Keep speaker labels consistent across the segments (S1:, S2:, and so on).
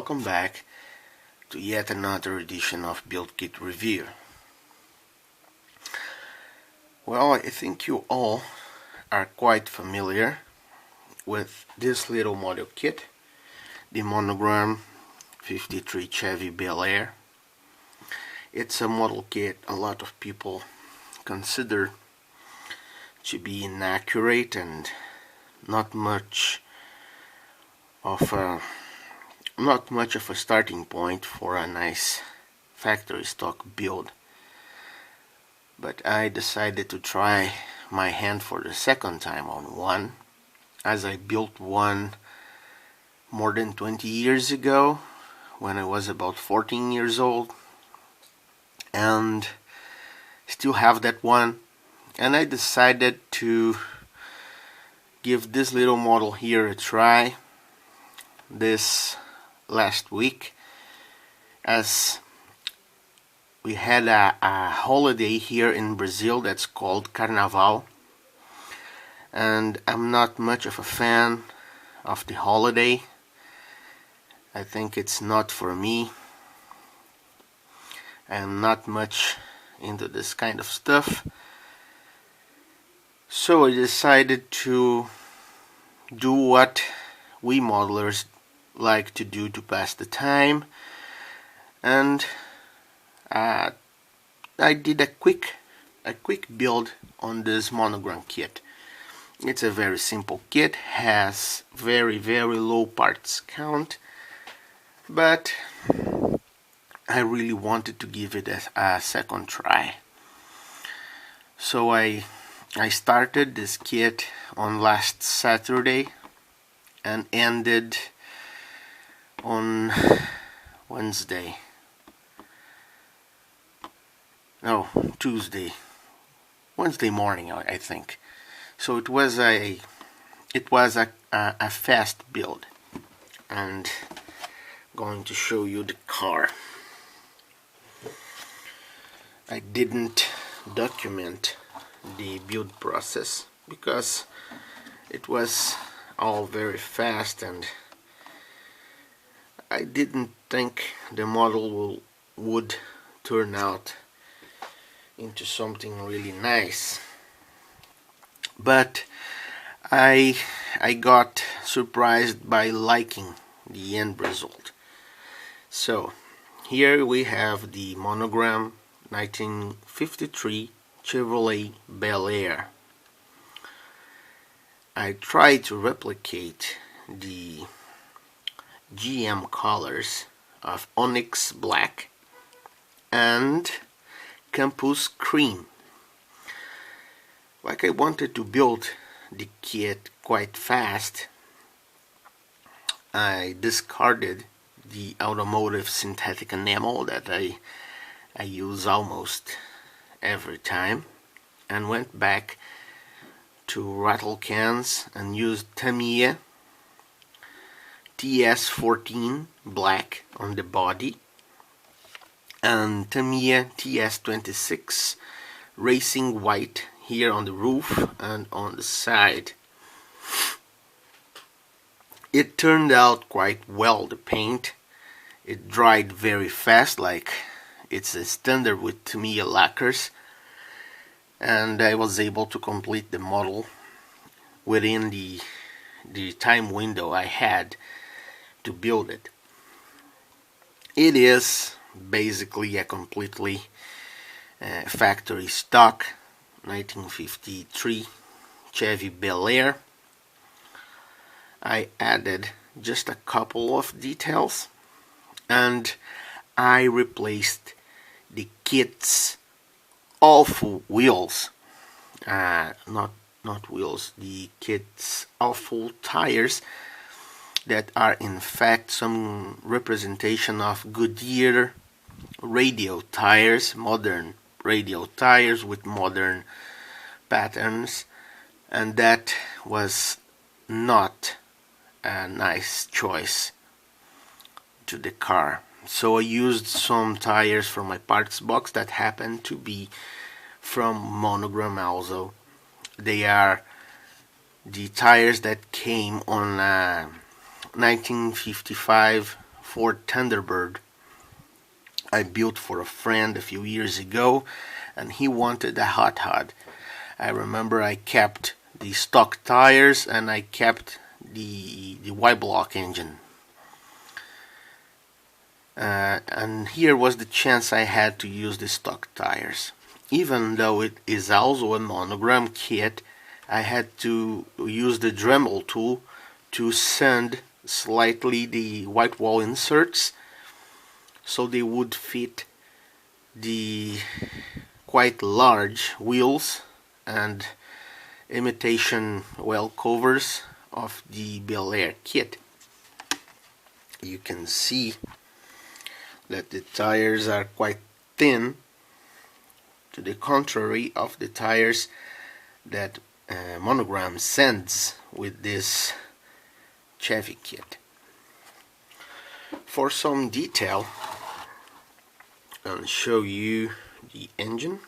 S1: welcome back to yet another edition of Build Kit Review. Well, I think you all are quite familiar with this little model kit, the Monogram 53 Chevy Bel Air. It's a model kit a lot of people consider to be inaccurate and not much of a starting point for a nice factory stock build. But I decided to try my hand for the second time on one, as I built one more than 20 years ago when I was about 14 years old, and still have that one. And I decided to give this little model here a try this last week, as we had a holiday here in Brazil that's called Carnaval, and I'm not much of a fan of the holiday. I think it's not for me. I'm not much into this kind of stuff, so I decided to do what we modelers like to do to pass the time, and I did a quick build on this Monogram kit. It's a very simple kit, has very low parts count, but I really wanted to give it a second try. So I started this kit on last Saturday and ended on Wednesday morning, I think. So it was a fast build, and I'm going to show you the car. I didn't document the build process because it was all very fast, and I didn't think the model would turn out into something really nice. But I got surprised by liking the end result. So here we have the Monogram 1953 Chevrolet Bel Air. I tried to replicate the GM colors of Onyx Black and Campus Cream. Like, I wanted to build the kit quite fast, I discarded the automotive synthetic enamel that I use almost every time, and went back to rattle cans and used Tamiya TS14 black on the body and Tamiya TS26 racing white here on the roof and on the side. It turned out quite well, the paint. It dried very fast, like it's a standard with Tamiya lacquers, and I was able to complete the model within the time window I had to build it. It is basically a completely factory stock 1953 Chevy Bel Air. I added just a couple of details, and I replaced the kit's awful wheels, not wheels, the kit's awful tires that are in fact some representation of Goodyear radial tires, modern radial tires with modern patterns, and that was not a nice choice to the car. So I used some tires from my parts box that happened to be from Monogram also. They are the tires that came on 1955 Ford Thunderbird I built for a friend a few years ago, and he wanted a hot rod. I remember I kept the stock tires and I kept the Y-block engine. And here was the chance I had to use the stock tires. Even though it is also a Monogram kit, I had to use the Dremel tool to sand slightly the white wall inserts so they would fit the quite large wheels and imitation well covers of the Bel Air kit. You can see that the tires are quite thin, to the contrary of the tires that Monogram sends with this Chevy kit. For some detail, I'll show you the engine.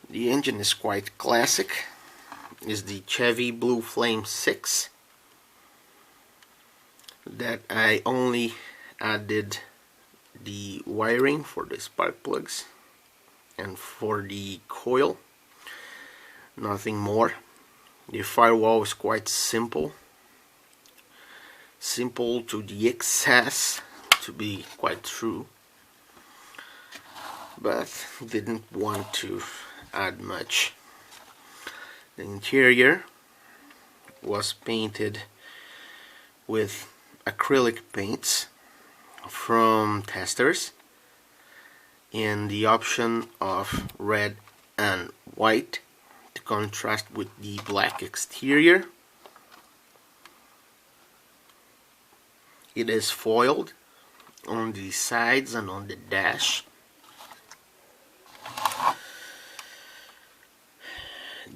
S1: The engine is quite classic. It's the Chevy Blue Flame 6 that I only added the wiring for the spark plugs and for the coil, nothing more. The firewall is quite simple to the excess, to be quite true, but didn't want to add much. The interior was painted with acrylic paints from Testers in the option of red and white to contrast with the black exterior. It is foiled on the sides and on the dash.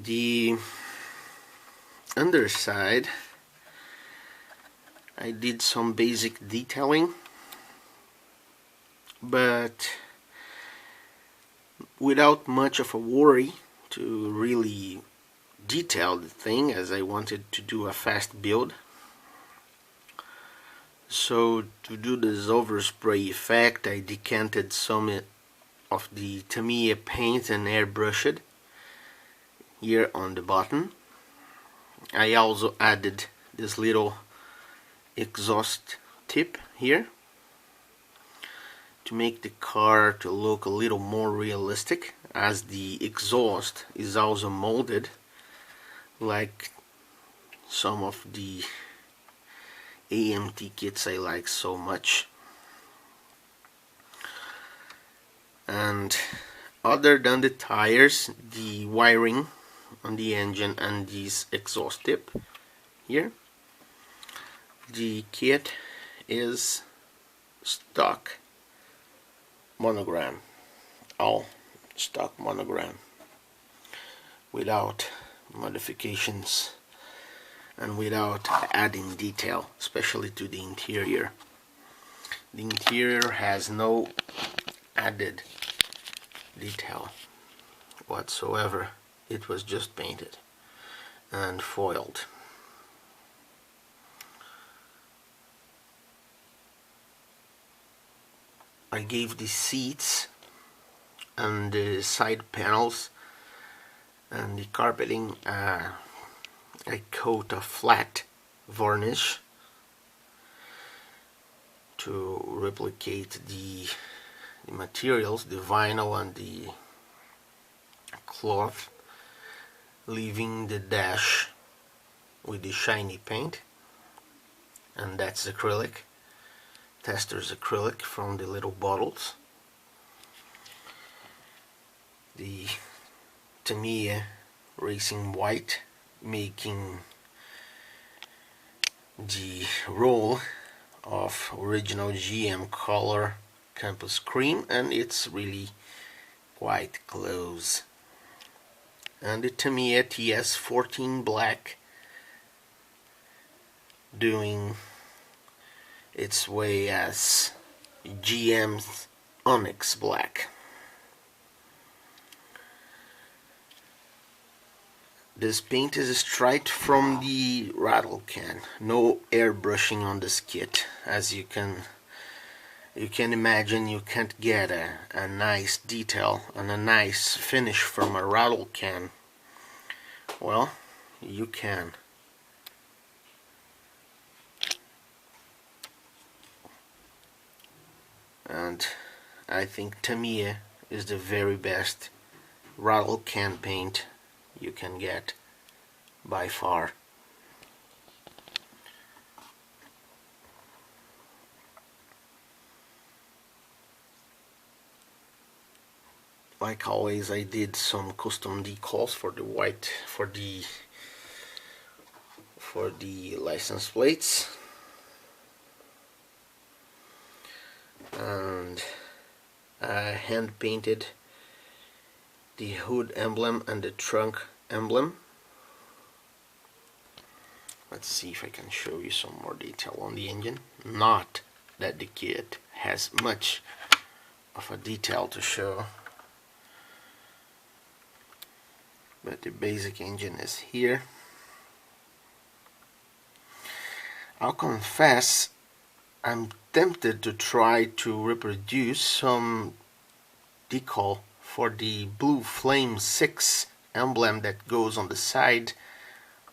S1: The underside, I did some basic detailing, but without much of a worry to really detail the thing, as I wanted to do a fast build. So to do this overspray effect, I decanted some of the Tamiya paint and airbrushed it here on the bottom. I also added this little exhaust tip here to make the car to look a little more realistic, as the exhaust is also molded like some of the AMT kits I like so much. And other than the tires, the wiring on the engine and this exhaust tip here, the kit is stock Monogram, all stock Monogram, without modifications and without adding detail, especially to the interior. The interior has no added detail whatsoever. It was just painted and foiled. I gave the seats and the side panels and the carpeting a coat of flat varnish to replicate the materials, the vinyl and the cloth, leaving the dash with the shiny paint, and that's acrylic, Testers acrylic from the little bottles. The Tamiya Racing White, making the role of original GM color Campus Cream, and it's really quite close. And the Tamiya TS14 Black doing its way as GM's Onyx Black. This paint is straight from the rattle can. No airbrushing on this kit. As you can imagine, you can't get a nice detail and a nice finish from a rattle can. Well, you can. And I think Tamiya is the very best rattle can paint you can get by far. Like always, I did some custom decals for the white, for the license plates, and I hand painted the hood emblem and the trunk emblem. Let's see if I can show you some more detail on the engine. Not that the kit has much of a detail to show, but the basic engine is here. I'll confess, I'm tempted to try to reproduce some decal for the Blue Flame 6 emblem that goes on the side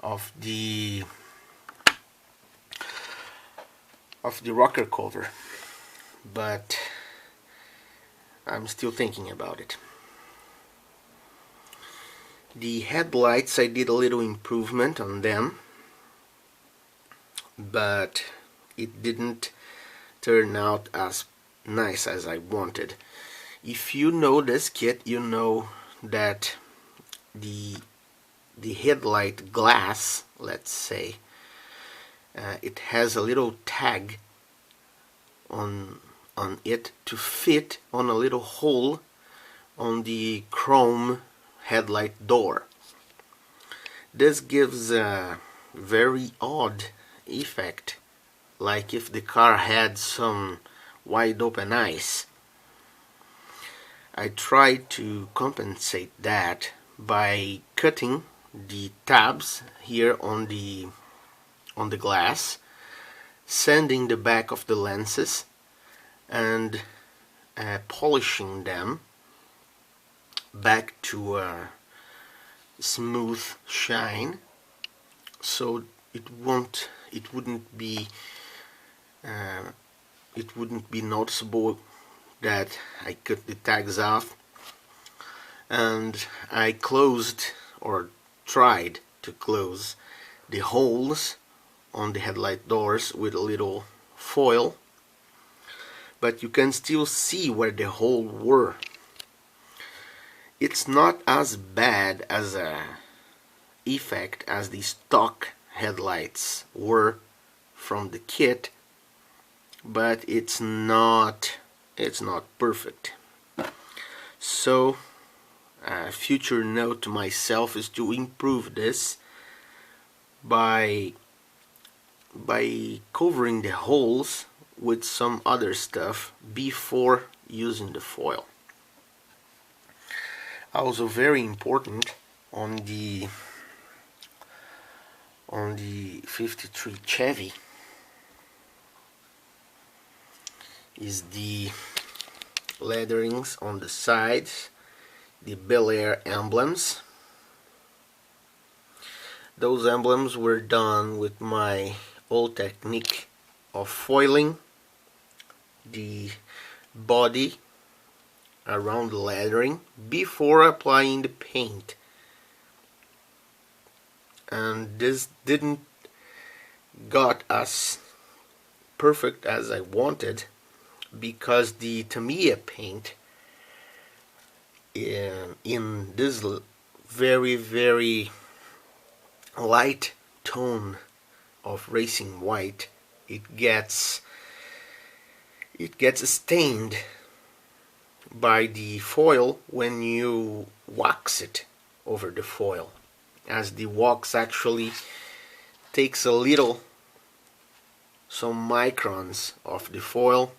S1: of the rocker cover, but I'm still thinking about it. The headlights, I did a little improvement on them, but it didn't turn out as nice as I wanted. If you know this kit, you know that the headlight glass, let's say, it has a little tag on it to fit on a little hole on the chrome headlight door. This gives a very odd effect, like if the car had some wide open eyes. I tried to compensate that by cutting the tabs here on the glass, sanding the back of the lenses, and polishing them back to a smooth shine, so it wouldn't be noticeable that I cut the tags off. And I closed, or tried to close, the holes on the headlight doors with a little foil, but you can still see where the holes were. It's not as bad as a effect as the stock headlights were from the kit, but it's not perfect. So a future note to myself is to improve this by covering the holes with some other stuff before using the foil. Also very important on the 53 Chevy is the letterings on the sides, the Bel Air emblems. Those emblems were done with my old technique of foiling the body around the lettering before applying the paint, and this didn't got as perfect as I wanted, because the Tamiya paint in this very light tone of racing white, it gets stained by the foil when you wax it over the foil, as the wax actually takes some microns of the foil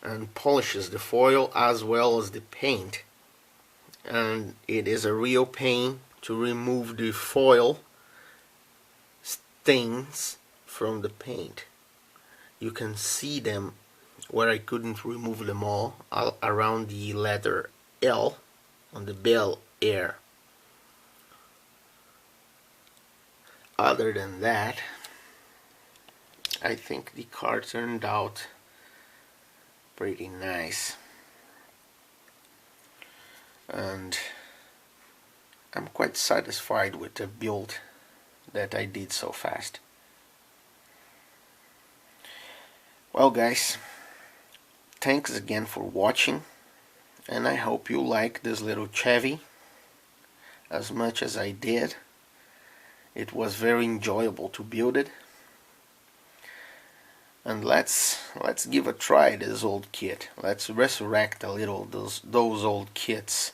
S1: and polishes the foil as well as the paint, and it is a real pain to remove the foil stains from the paint. You can see them where I couldn't remove them all around the letter L on the Bel Air. Other than that, I think the car turned out pretty nice, and I'm quite satisfied with the build that I did so fast. Well guys, thanks again for watching, and I hope you like this little Chevy as much as I did. It was very enjoyable to build it. And let's give a try this old kit. Let's resurrect a little those old kits.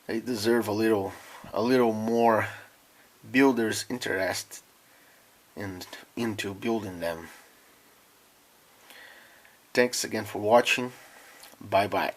S1: They deserve a little more builders' interest into building them. Thanks again for watching. Bye bye.